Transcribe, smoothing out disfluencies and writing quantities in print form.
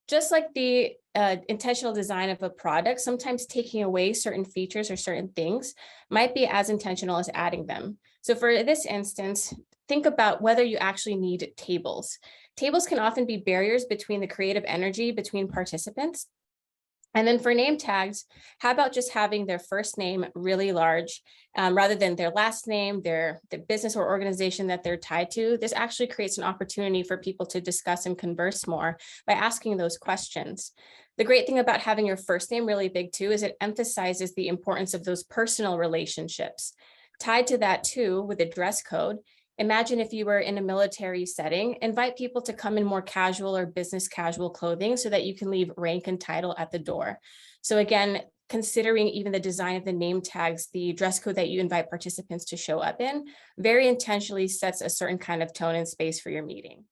Just like the intentional design of a product, sometimes taking away certain features or certain things might be as intentional as adding them. So for this instance, think about whether you actually need tables. Tables can often be barriers between the creative energy between participants. And then for name tags, how about just having their first name really large rather than their last name, the business or organization that they're tied to? This actually creates an opportunity for people to discuss and converse more by asking those questions. The great thing about having your first name really big too is it emphasizes the importance of those personal relationships. Tied to that too, with a dress code, imagine if you were in a military setting, invite people to come in more casual or business casual clothing so that you can leave rank and title at the door. So again, considering even the design of the name tags, the dress code that you invite participants to show up in, very intentionally sets a certain kind of tone and space for your meeting.